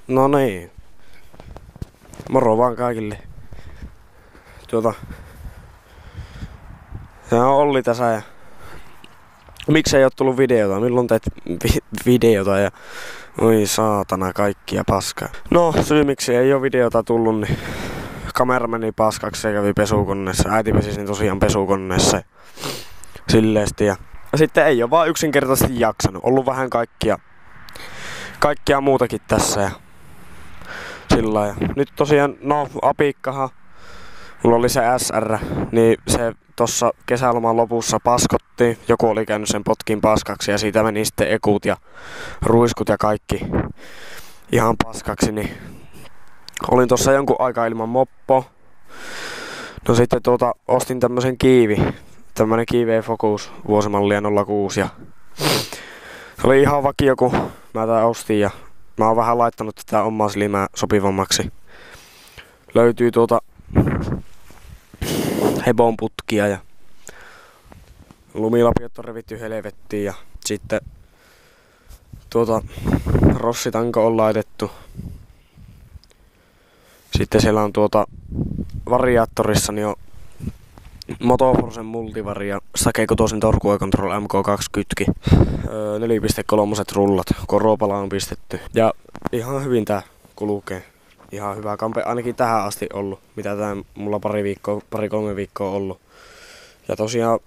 No niin. Moro vaan kaikille. Se on Olli tässä ja miksei oo tullut videota? Milloin teet videota ja oi saatana kaikkia paskaa. No syy miksi ei oo videota tullut, niin kamera meni paskaksi ja kävi pesukoneessa. Äiti pesi sen tosiaan pesukoneessa silleesti ja sitten ei oo vaan yksinkertaisesti jaksanut. Ollut vähän kaikkia muutakin tässä ja sillä ja nyt tosiaan no apikkahan. Mulla oli se SR, niin se tossa kesäloman lopussa paskotti. Joku oli käynyt sen potkin paskaksi ja siitä meni sitten ekut ja ruiskut ja kaikki ihan paskaksi. Niin olin tossa jonkun aikaa ilman moppo. No sitten ostin tämmösen tämmönen Kiivi Focus vuosimallia 06 ja se oli ihan vakio kun mä tää ostin ja mä oon vähän laittanut tätä omaa silmää sopivammaksi. Löytyy hebon putkia ja lumilapiot on revitty helvettiin ja sitten rossitanko on laitettu. Sitten siellä on variaattorissa niin on Motoforcen multivaria Sake 6 Torque Control MK20 4.3 rullat, koropala on pistetty ja ihan hyvin tää kulkee. Ihan hyvä kampe, ainakin tähän asti ollut, mitä tää mulla pari-kolme viikkoa ollut. Ja tosiaan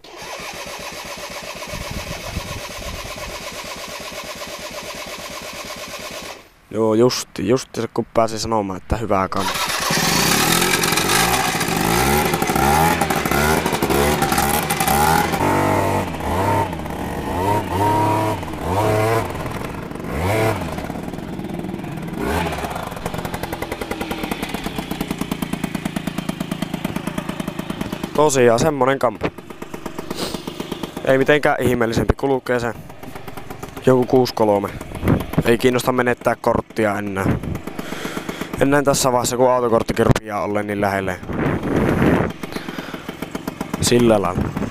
joo, just kun pääsin sanomaan, että hyvää kampe. Tosiaan semmonen kampe. Ei mitenkään ihmeellisempi, kulkee se joku 6.3. Ei kiinnosta menettää korttia enää tässä vaiheessa, kun autokorttikin rupeaa olleen niin lähelle. Sillä lailla.